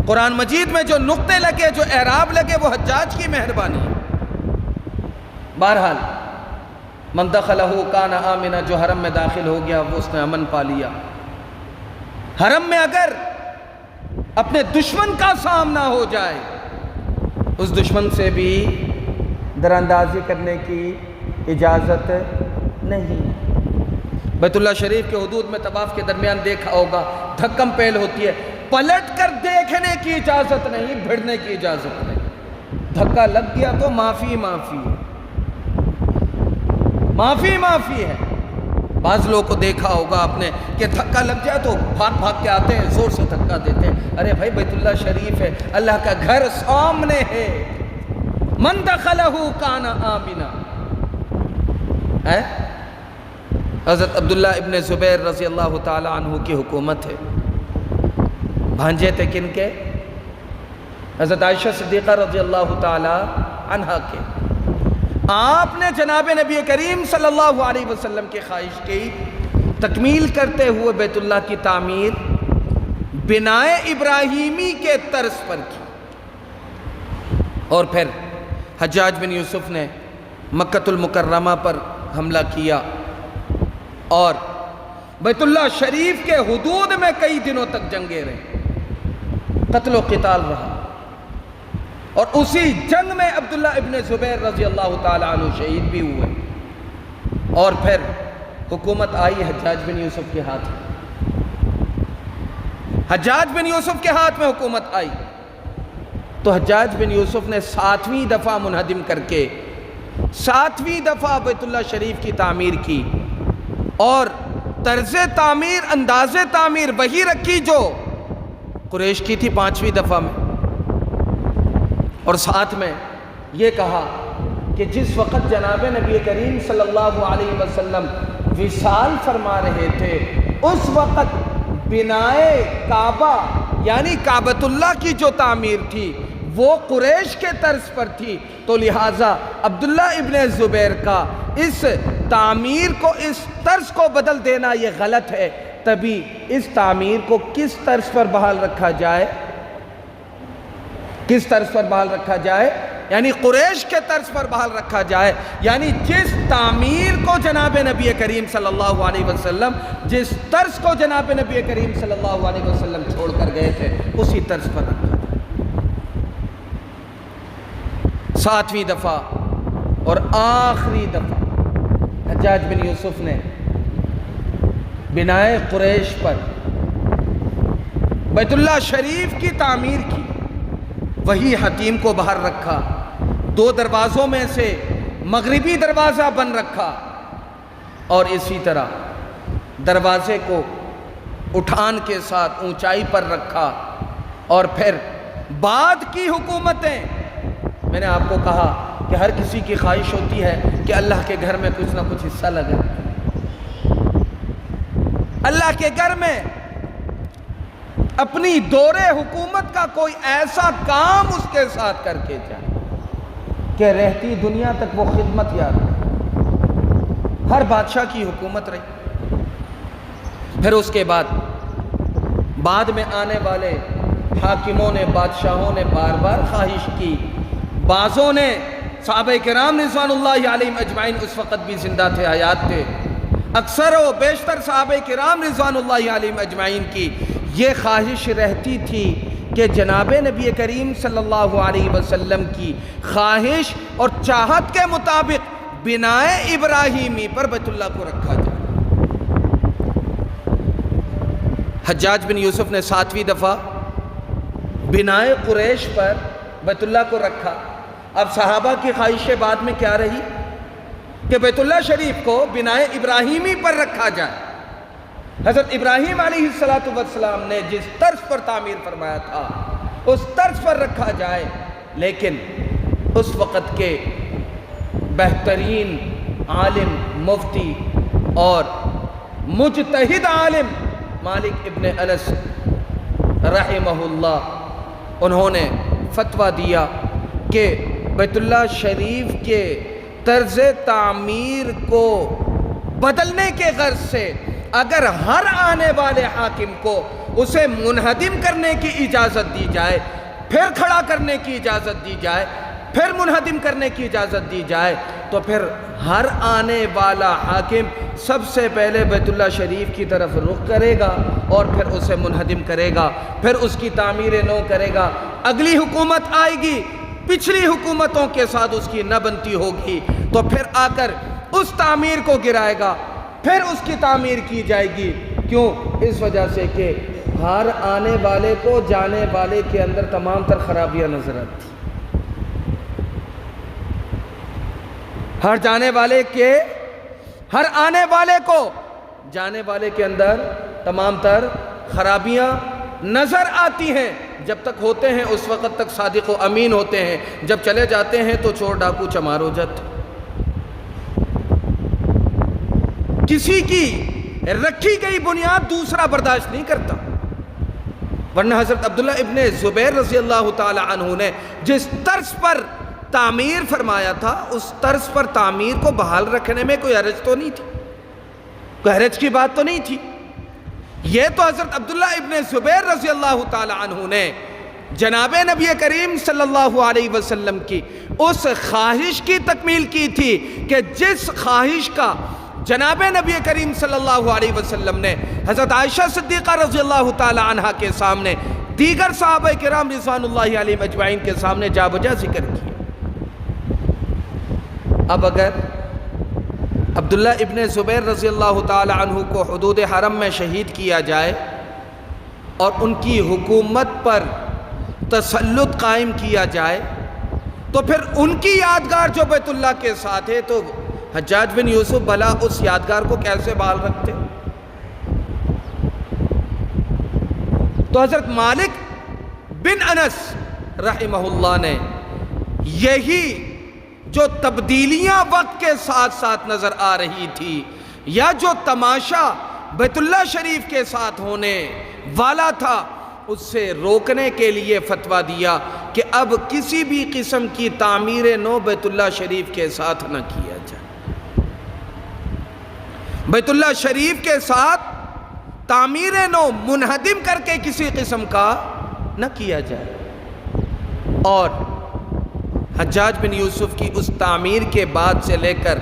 قرآن مجید میں جو نقطے لگے، جو اعراب لگے، وہ حجاج کی مہربانی ہے۔ بہرحال من دخلہ کان آمنا، جو حرم میں داخل ہو گیا وہ اس نے امن پا لیا۔ حرم میں اگر اپنے دشمن کا سامنا ہو جائے، اس دشمن سے بھی دراندازی کرنے کی اجازت نہیں۔ بیت اللہ شریف کے حدود میں طواف کے درمیان دیکھا ہوگا دھکم پہل ہوتی ہے، پلٹ کر دیکھنے کی اجازت نہیں، بھڑنے کی اجازت نہیں۔ دھکا لگ گیا تو معافی ہے۔ بعض لوگوں کو دیکھا ہوگا آپ نے کہ دھکا لگ جائے تو بھاگ کے آتے ہیں، زور سے دھکا دیتے ہیں۔ ارے بھائی بیت اللہ شریف ہے، اللہ کا گھر سامنے ہے، من دخلہ کان آمنا۔ حضرت عبداللہ ابن زبیر رضی اللہ تعالی عنہ کی حکومت ہے۔ بھانجے تھے کن کے؟ حضرت عائشہ صدیقہ رضی اللہ تعالی عنہ کے۔ آپ نے جناب نبی کریم صلی اللہ علیہ وسلم کی خواہش کی تکمیل کرتے ہوئے بیت اللہ کی تعمیر بنائے ابراہیمی کے طرز پر کی، اور پھر حجاج بن یوسف نے مکۃ المکرمہ پر حملہ کیا اور بیت اللہ شریف کے حدود میں کئی دنوں تک جنگیں رہی، قتل و قتال رہا، اور اسی جنگ میں عبداللہ ابن زبیر رضی اللہ تعالی عنہ شہید بھی ہوئے۔ اور پھر حکومت آئی حجاج بن یوسف کے ہاتھ میں، حکومت آئی تو حجاج بن یوسف نے 7ویں دفعہ منہدم کر کے 7ویں دفعہ بیت اللہ شریف کی تعمیر کی، اور طرز تعمیر، انداز تعمیر وہی رکھی جو قریش کی تھی 5ویں دفعہ میں، اور ساتھ میں یہ کہا کہ جس وقت جناب نبی کریم صلی اللہ علیہ وسلم وصال فرما رہے تھے، اس وقت بنائے کعبہ یعنی کعبۃ اللہ کی جو تعمیر تھی وہ قریش کے طرز پر تھی، تو لہٰذا عبداللہ ابن زبیر کا اس تعمیر کو، اس طرز کو بدل دینا یہ غلط ہے۔ تبھی اس تعمیر کو کس طرز پر بحال رکھا جائے؟ کس طرز پر بحال رکھا جائے؟ یعنی قریش کے طرز پر بحال رکھا جائے، یعنی جس تعمیر کو جناب نبی کریم صلی اللہ علیہ وسلم، جس طرز کو جناب نبی کریم صلی اللہ علیہ وسلم چھوڑ کر گئے تھے، اسی طرز پر رکھا جائے۔ 7ویں دفعہ اور آخری دفعہ حجاج بن یوسف نے بنائے قریش پر بیت اللہ شریف کی تعمیر کی، وہی حتیم کو باہر رکھا، 2 دروازوں میں سے مغربی دروازہ بن رکھا، اور اسی طرح دروازے کو اٹھان کے ساتھ اونچائی پر رکھا۔ اور پھر بعد کی حکومتیں، میں نے آپ کو کہا کہ ہر کسی کی خواہش ہوتی ہے کہ اللہ کے گھر میں کچھ نہ کچھ حصہ لگے، اللہ کے گھر میں اپنی دور حکومت کا کوئی ایسا کام اس کے ساتھ کر کے جائے کہ رہتی دنیا تک وہ خدمت یاد رہے۔ ہر بادشاہ کی حکومت رہی۔ پھر اس کے بعد میں آنے والے حاکموں نے، بادشاہوں نے بار بار خواہش کی، بعضوں نے، صحابہ کرام رضوان اللہ علیہم اجمعین اس وقت بھی زندہ تھے، حیات تھے، اکثر و بیشتر صحابہ کرام رضوان اللہ علیہم اجمعین کی یہ خواہش رہتی تھی کہ جناب نبی کریم صلی اللہ علیہ وسلم کی خواہش اور چاہت کے مطابق بنائے ابراہیمی پر بیت اللہ کو رکھا جائے۔ حجاج بن یوسف نے 7ویں دفعہ بنائے قریش پر بیت اللہ کو رکھا۔ اب صحابہ کی خواہش بعد میں کیا رہی کہ بیت اللہ شریف کو بنائے ابراہیمی پر رکھا جائے۔ حضرت ابراہیم علیہ السلام نے جس طرز پر تعمیر فرمایا تھا اس طرز پر رکھا جائے، لیکن اس وقت کے بہترین عالم، مفتی اور مجتہد عالم مالک ابن انس رحمہ اللہ، انہوں نے فتویٰ دیا کہ بیت اللہ شریف کے طرز تعمیر کو بدلنے کے غرض سے اگر ہر آنے والے حاکم کو اسے منہدم کرنے کی اجازت دی جائے، پھر کھڑا کرنے کی اجازت دی جائے، پھر منہدم کرنے کی اجازت دی جائے، تو پھر ہر آنے والا حاکم سب سے پہلے بیت اللہ شریف کی طرف رخ کرے گا اور پھر اسے منہدم کرے گا، پھر اس کی تعمیر نو کرے گا۔ اگلی حکومت آئے گی، پچھلی حکومتوں کے ساتھ اس کی نہ بنتی ہوگی، تو پھر آ کر اس تعمیر کو گرائے گا، پھر اس کی تعمیر کی جائے گی۔ کیوں؟ اس وجہ سے کہ ہر آنے والے کو جانے والے کے اندر تمام تر خرابیاں نظر آتی، ہر آنے والے کو جانے والے کے اندر تمام تر خرابیاں نظر آتی ہیں۔ جب تک ہوتے ہیں اس وقت تک صادق و امین ہوتے ہیں، جب چلے جاتے ہیں تو چور ڈاکو چمار ہو جاتے۔ کسی کی رکھی گئی بنیاد دوسرا برداشت نہیں کرتا، ورنہ حضرت عبداللہ ابن زبیر رضی اللہ تعالی عنہ نے جس طرز پر تعمیر فرمایا تھا اس طرز پر تعمیر کو بحال رکھنے میں کوئی حرج تو نہیں تھی، کوئی حرج کی بات تو نہیں تھی۔ یہ تو حضرت عبداللہ ابن زبیر رضی اللہ تعالی عنہ نے جناب نبی کریم صلی اللہ علیہ وسلم کی اس خواہش کی تکمیل کی تھی کہ جس خواہش کا جناب نبی کریم صلی اللہ علیہ وسلم نے حضرت عائشہ صدیقہ رضی اللہ تعالی عنہ کے سامنے، دیگر صحابہ کرام رضوان اللہ علیہ مجمعین کے سامنے جا بجا ذکر کیا۔ اب اگر عبداللہ ابن زبیر رضی اللہ تعالی عنہ کو حدود حرم میں شہید کیا جائے اور ان کی حکومت پر تسلط قائم کیا جائے، تو پھر ان کی یادگار جو بیت اللہ کے ساتھ ہے، تو حجاج بن یوسف بھلا اس یادگار کو کیسے بحال رکھتے؟ تو حضرت مالک بن انس رحمہ اللہ نے یہی جو تبدیلیاں وقت کے ساتھ ساتھ نظر آ رہی تھی، یا جو تماشا بیت اللہ شریف کے ساتھ ہونے والا تھا، اس سے روکنے کے لیے فتویٰ دیا کہ اب کسی بھی قسم کی تعمیر نو بیت اللہ شریف کے ساتھ نہ کیا جائے۔ بیت اللہ شریف کے ساتھ تعمیر نو منہدم کر کے کسی قسم کا نہ کیا جائے۔ اور حجاج بن یوسف کی اس تعمیر کے بعد سے لے کر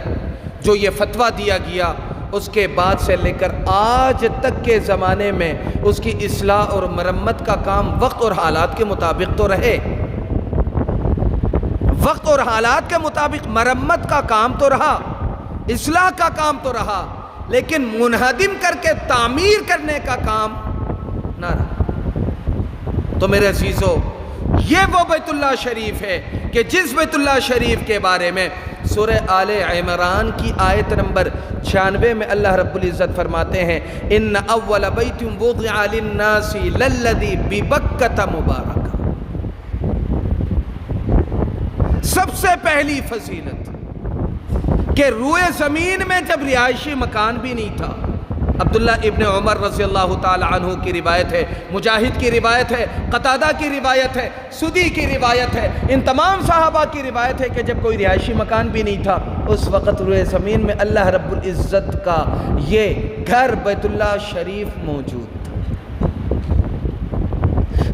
جو یہ فتویٰ دیا گیا، اس کے بعد سے لے کر آج تک کے زمانے میں اس کی اصلاح اور مرمت کا کام وقت اور حالات کے مطابق تو رہے، وقت اور حالات کے مطابق مرمت کا کام تو رہا، اصلاح کا کام تو رہا، لیکن منہدم کر کے تعمیر کرنے کا کام نہ رہا۔ تو میرے عزیزو، یہ وہ بیت اللہ شریف ہے کہ جس بیت اللہ شریف کے بارے میں سورہ آل عمران کی آیت نمبر 96 میں اللہ رب العزت فرماتے ہیں ان اول بیت وضع للناس للذی ببکۃ مبارک۔ سب سے پہلی فضیلت کہ روئے زمین میں جب رہائشی مکان بھی نہیں تھا، عبداللہ ابن عمر رضی اللہ تعالی عنہ کی روایت ہے، مجاہد کی روایت ہے، قتادہ کی روایت ہے، سدی کی روایت ہے، ان تمام صحابہ کی روایت ہے کہ جب کوئی رہائشی مکان بھی نہیں تھا، اس وقت روئے زمین میں اللہ رب العزت کا یہ گھر بیت اللہ شریف موجود تھا۔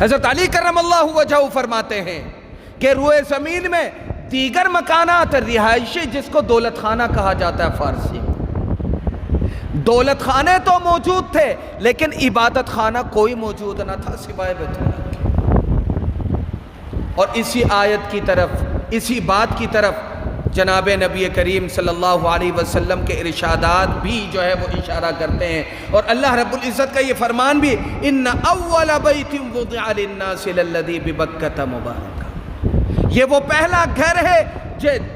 حضرت علی کرم اللہ وجہہ فرماتے ہیں کہ روئے زمین میں دیگر مکانات رہائشی جس کو دولت خانہ کہا جاتا ہے فارسی میں، دولت خانے تو موجود تھے لیکن عبادت خانہ کوئی موجود نہ تھا سوائے بیت اللہ کے۔ اور اسی آیت کی طرف، اسی بات کی طرف جناب نبی کریم صلی اللہ علیہ وسلم کے ارشادات بھی جو ہے وہ اشارہ کرتے ہیں، اور اللہ رب العزت کا یہ فرمان بھی ان اول بیت وضع للناس للذی ببکۃ مبارک، یہ وہ پہلا گھر ہے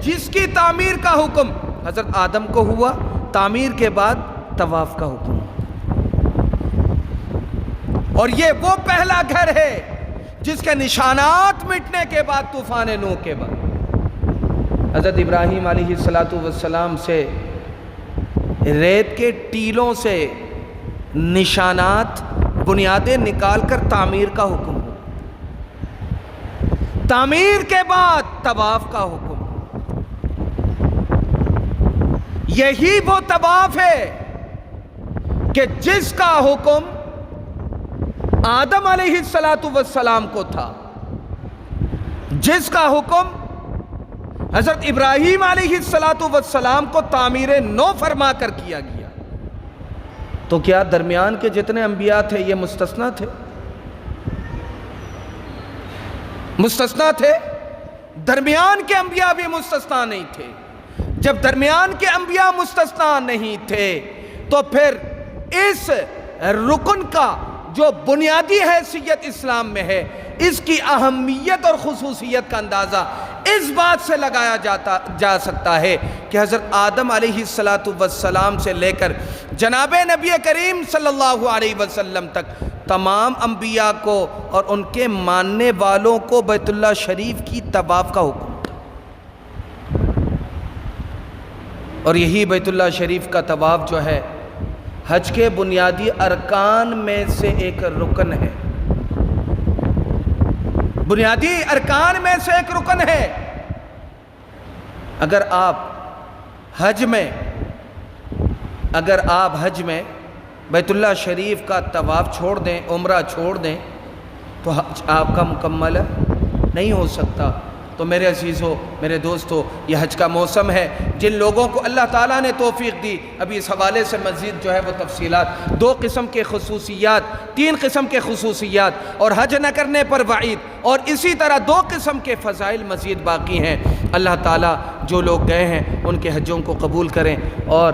جس کی تعمیر کا حکم حضرت آدم کو ہوا، تعمیر کے بعد طواف کا حکم، اور یہ وہ پہلا گھر ہے جس کے نشانات مٹنے کے بعد طوفان نوح کے بعد حضرت ابراہیم علیہ السلام سے ریت کے ٹیلوں سے نشانات، بنیادیں نکال کر تعمیر کا حکم، تعمیر کے بعد طواف کا حکم۔ یہی وہ طواف ہے کہ جس کا حکم آدم علیہ السلام کو تھا، جس کا حکم حضرت ابراہیم علیہ السلام کو تعمیر نو فرما کر کیا گیا، تو کیا درمیان کے جتنے انبیاء تھے یہ مستثنیٰ تھے؟ مستثنیٰ تھے؟ درمیان کے انبیاء بھی مستثنیٰ نہیں تھے۔ جب درمیان کے انبیاء مستثنیٰ نہیں تھے تو پھر اس رکن کا جو بنیادی حیثیت اسلام میں ہے، اس کی اہمیت اور خصوصیت کا اندازہ اس بات سے لگایا جا سکتا ہے کہ حضرت آدم علیہ السلام سے لے کر جناب نبی کریم صلی اللہ علیہ وسلم تک تمام انبیاء کو اور ان کے ماننے والوں کو بیت اللہ شریف کی طواف کا حکم تھا، اور یہی بیت اللہ شریف کا طواف جو ہے حج کے بنیادی ارکان میں سے ایک رکن ہے، بنیادی ارکان میں سے ایک رکن ہے۔ اگر آپ حج میں بیت اللہ شریف کا طواف چھوڑ دیں، عمرہ چھوڑ دیں، تو حج آپ کا مکمل نہیں ہو سکتا۔ تو میرے عزیزو، میرے دوستو، یہ حج کا موسم ہے۔ جن لوگوں کو اللہ تعالیٰ نے توفیق دی، ابھی اس حوالے سے مزید جو ہے وہ تفصیلات، 2 قسم کے خصوصیات، 3 قسم کے خصوصیات اور حج نہ کرنے پر وعید، اور اسی طرح 2 قسم کے فضائل مزید باقی ہیں۔ اللہ تعالیٰ جو لوگ گئے ہیں ان کے حجوں کو قبول کریں، اور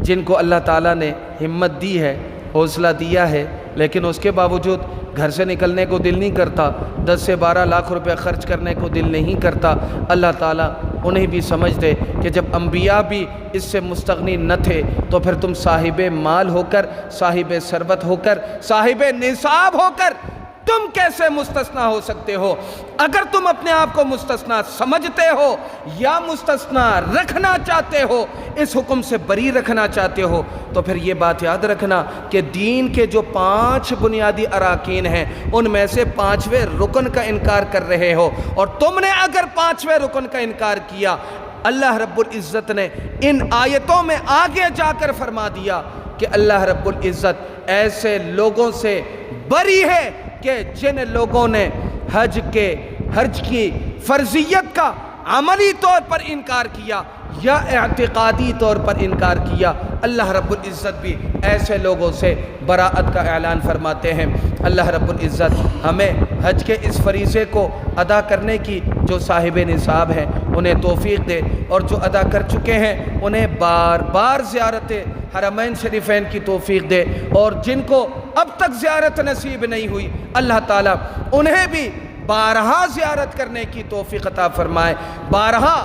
جن کو اللہ تعالیٰ نے ہمت دی ہے، حوصلہ دیا ہے، لیکن اس کے باوجود گھر سے نکلنے کو دل نہیں کرتا، 10 سے 12 لاکھ روپے خرچ کرنے کو دل نہیں کرتا، اللہ تعالیٰ انہیں بھی سمجھ دے کہ جب انبیاء بھی اس سے مستغنی نہ تھے تو پھر تم صاحب مال ہو کر، صاحب ثروت ہو کر، صاحب نصاب ہو کر تم کیسے مستثنا ہو سکتے ہو؟ اگر تم اپنے آپ کو مستثنا سمجھتے ہو یا مستثنا رکھنا چاہتے ہو، اس حکم سے بری رکھنا چاہتے ہو، تو پھر یہ بات یاد رکھنا کہ دین کے جو 5 بنیادی اراکین ہیں ان میں سے 5ویں رکن کا انکار کر رہے ہو، اور تم نے اگر 5ویں رکن کا انکار کیا، اللہ رب العزت نے ان آیتوں میں آگے جا کر فرما دیا کہ اللہ رب العزت ایسے لوگوں سے بری ہے کہ جن لوگوں نے حج کی فرضیت کا عملی طور پر انکار کیا یا اعتقادی طور پر انکار کیا، اللہ رب العزت بھی ایسے لوگوں سے براءت کا اعلان فرماتے ہیں۔ اللہ رب العزت ہمیں حج کے اس فریضے کو ادا کرنے کی جو صاحب نصاب ہیں انہیں توفیق دے، اور جو ادا کر چکے ہیں انہیں بار بار زیارت حرمین شریفین کی توفیق دے، اور جن کو اب تک زیارت نصیب نہیں ہوئی اللہ تعالیٰ انہیں بھی بارہا زیارت کرنے کی توفیق عطا فرمائے، بارہا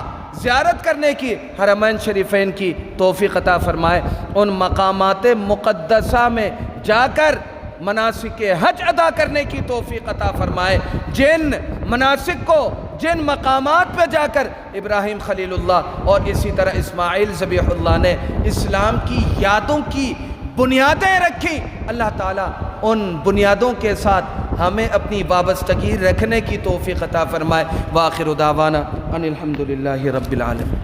زیارت کرنے کی حرمین شریفین کی توفیق عطا فرمائے، ان مقامات مقدسہ میں جا کر مناسک حج ادا کرنے کی توفیق عطا فرمائے، جن مناسک کو جن مقامات پہ جا کر ابراہیم خلیل اللہ اور اسی طرح اسماعیل ذبیح اللہ نے اسلام کی یادوں کی بنیادیں رکھی، اللہ تعالیٰ ان بنیادوں کے ساتھ ہمیں اپنی وابستگی رکھنے کی توفیق عطا فرمائے۔ وآخر دعوانا ان الحمدللہ رب العالمین۔